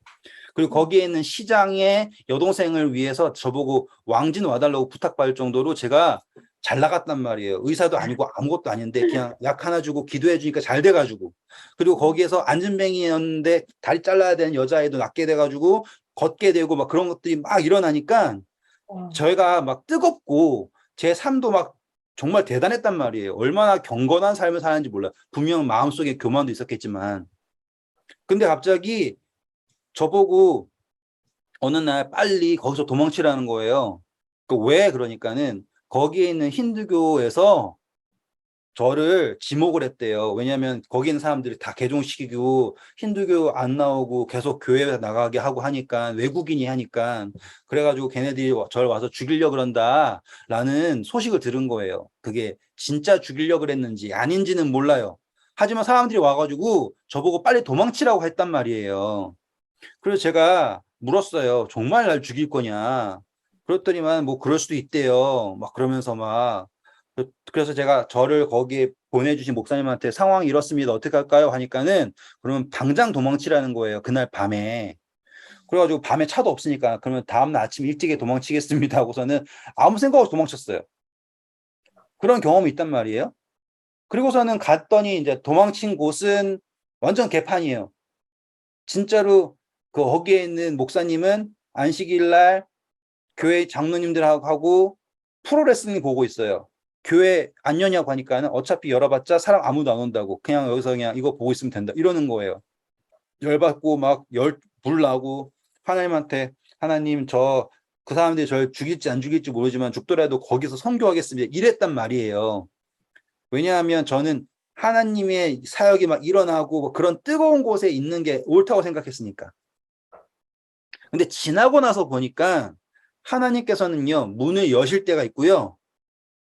그리고 거기에 있는 시장의 여동생을 위해서 저보고 왕진 와달라고 부탁받을 정도로 제가 잘 나갔단 말이에요. 의사도 아니고 아무것도 아닌데 그냥 약 하나 주고 기도해 주니까 잘 돼가지고. 그리고 거기에서 안진뱅이였는데 다리 잘라야 되는 여자애도 낫게 돼가지고 걷게 되고 막 그런 것들이 막 일어나니까 저희가 막 뜨겁고 제 삶도 막 정말 대단했단 말이에요. 얼마나 경건한 삶을 사는지 몰라. 분명 마음속에 교만도 있었겠지만. 근데 갑자기 저보고 어느 날 빨리 거기서 도망치라는 거예요. 왜 그러니까는 거기에 있는 힌두교에서 저를 지목을 했대요. 왜냐하면 거기 있는 사람들이 다 개종시키고 힌두교 안 나오고 계속 교회 나가게 하고 하니까 외국인이 하니까 그래가지고 걔네들이 저를 와서 죽이려고 그런다라는 소식을 들은 거예요. 그게 진짜 죽이려고 그랬는지 아닌지는 몰라요. 하지만 사람들이 와가지고 저보고 빨리 도망치라고 했단 말이에요. 그래서 제가 물었어요. 정말 날 죽일 거냐? 그랬더니만 뭐 그럴 수도 있대요. 막 그러면서 막 그래서 제가 저를 거기에 보내주신 목사님한테 상황이 이렇습니다. 어떻게 할까요? 하니까는 그러면 당장 도망치라는 거예요. 그날 밤에. 그래가지고 밤에 차도 없으니까 그러면 다음날 아침 일찍에 도망치겠습니다 하고서는 아무 생각 없이 도망쳤어요. 그런 경험이 있단 말이에요. 그리고서는 갔더니 이제 도망친 곳은 완전 개판이에요. 진짜로 그 거기에 있는 목사님은 안식일 날 교회 장로님들하고 프로레슬링 보고 있어요. 교회 안 여냐고 하니까는 어차피 열어봤자 사람 아무도 안 온다고 그냥 여기서 그냥 이거 보고 있으면 된다 이러는 거예요. 열받고 막 불 나고 하나님한테 하나님 저 그 사람들이 저를 죽일지 안 죽일지 모르지만 죽더라도 거기서 선교하겠습니다 이랬단 말이에요. 왜냐하면 저는 하나님의 사역이 막 일어나고 뭐 그런 뜨거운 곳에 있는 게 옳다고 생각했으니까. 근데 지나고 나서 보니까 하나님께서는요 문을 여실 때가 있고요.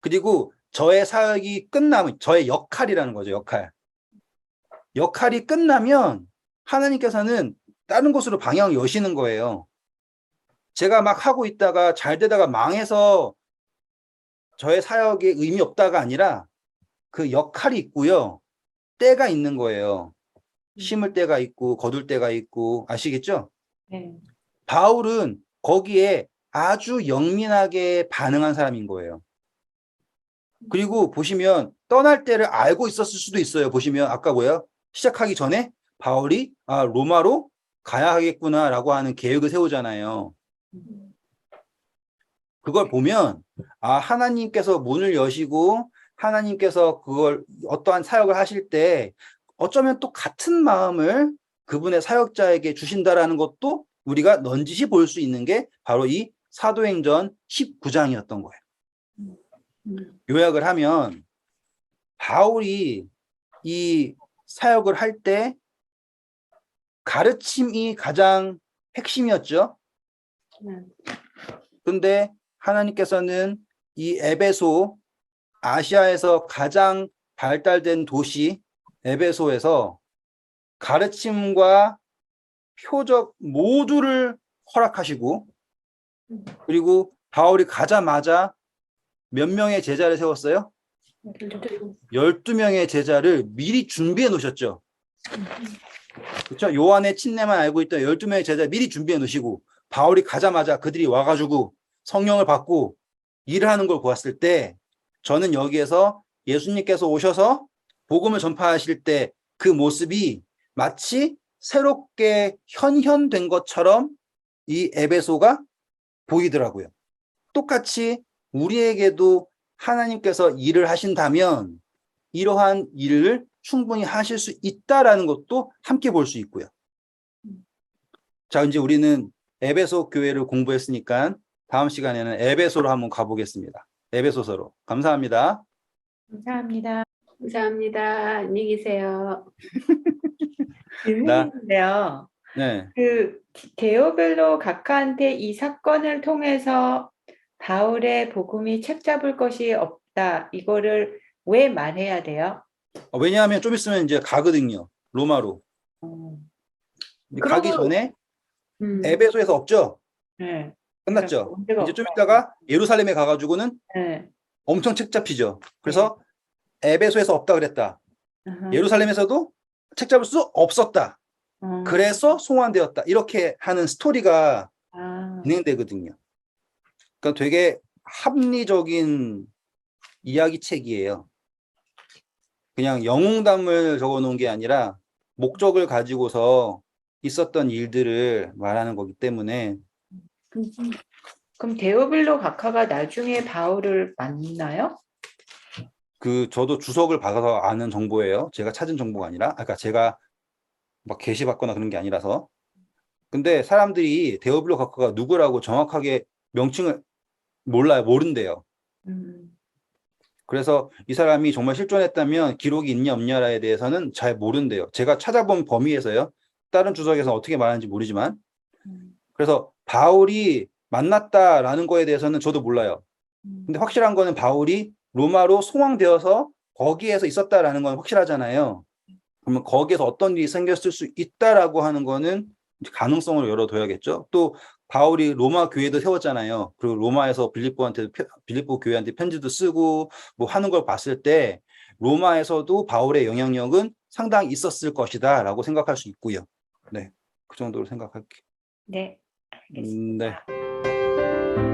그리고 저의 사역이 끝나면 저의 역할이라는 거죠. 역할이 끝나면 하나님께서는 다른 곳으로 방향을 여시는 거예요. 제가 막 하고 있다가 잘 되다가 망해서 저의 사역에 의미 없다가 아니라 그 역할이 있고요. 때가 있는 거예요. 심을 때가 있고 거둘 때가 있고 아시겠죠? 네. 바울은 거기에 아주 영민하게 반응한 사람인 거예요. 그리고 보시면 떠날 때를 알고 있었을 수도 있어요. 보시면 아까 뭐예요? 시작하기 전에 바울이 로마로 가야 하겠구나라고 하는 계획을 세우잖아요. 그걸 보면 하나님께서 문을 여시고 하나님께서 그걸 어떠한 사역을 하실 때 어쩌면 또 같은 마음을 그분의 사역자에게 주신다라는 것도 우리가 넌지시 볼 수 있는 게 바로 이 사도행전 19장이었던 거예요. 요약을 하면 바울이 이 사역을 할 때 가르침이 가장 핵심이었죠. 근데 하나님께서는 이 에베소, 아시아에서 가장 발달된 도시 에베소에서 가르침과 표적 모두를 허락하시고 그리고 바울이 가자마자 몇 명의 제자를 세웠어요? 12명의 제자를 미리 준비해 놓으셨죠. 그렇죠? 요한의 친내만 알고 있던 12명의 제자를 미리 준비해 놓으시고 바울이 가자마자 그들이 와가지고 성령을 받고 일을 하는 걸 보았을 때 저는 여기에서 예수님께서 오셔서 복음을 전파하실 때 그 모습이 마치 새롭게 현현된 것처럼 이 에베소가 보이더라고요. 똑같이 우리에게도 하나님께서 일을 하신다면 이러한 일을 충분히 하실 수 있다라는 것도 함께 볼 수 있고요. 자, 이제 우리는 에베소 교회를 공부했으니까 다음 시간에는 에베소로 한번 가보겠습니다. 에베소서로. 감사합니다. 감사합니다. 감사합니다. 안녕히 계세요. 질문인데요. 네. 그 개요별로 각하한테 이 사건을 통해서 바울의 복음이 책잡을 것이 없다. 이거를 왜 말해야 돼요? 왜냐하면 좀 있으면 이제 가거든요. 로마로. 가기 그러고- 전에 음. 에베소에서 없죠? 네. 끝났죠? 문제가 이제 좀 없다. 있다가 예루살렘에 가가지고는 네. 엄청 책 잡히죠. 그래서 에베소에서 없다 그랬다. 아하. 예루살렘에서도 책 잡을 수 없었다. 그래서 송환되었다. 이렇게 하는 스토리가 아, 진행되거든요. 그러니까 되게 합리적인 이야기책이에요. 그냥 영웅담을 적어 놓은 게 아니라 목적을 가지고서 있었던 일들을 말하는 거기 때문에 그럼 데오빌로 각하가 나중에 바울을 만나요? 저도 주석을 받아서 아는 정보예요. 제가 찾은 정보가 아니라, 그러니까 제가 막 게시받거나 그런 게 아니라서. 근데 사람들이 데오빌로 각하가 누구라고 정확하게 명칭을 모른대요. 음, 그래서 이 사람이 정말 실존했다면 기록이 있냐 없냐에 대해서는 잘 모른대요. 제가 찾아본 범위에서요. 다른 주석에서 어떻게 말하는지 모르지만. 그래서 바울이 만났다라는 거에 대해서는 저도 몰라요. 근데 확실한 거는 바울이 로마로 송환되어서 거기에서 있었다라는 건 확실하잖아요. 그러면 거기에서 어떤 일이 생겼을 수 있다라고 하는 거는 이제 가능성을 열어둬야겠죠. 또 바울이 로마 교회도 세웠잖아요. 그리고 로마에서 빌립보 교회한테 편지도 쓰고 뭐 하는 걸 봤을 때 로마에서도 바울의 영향력은 상당히 있었을 것이다라고 생각할 수 있고요. 네, 그 정도로 생각할게요. 네, 알겠습니다. 네.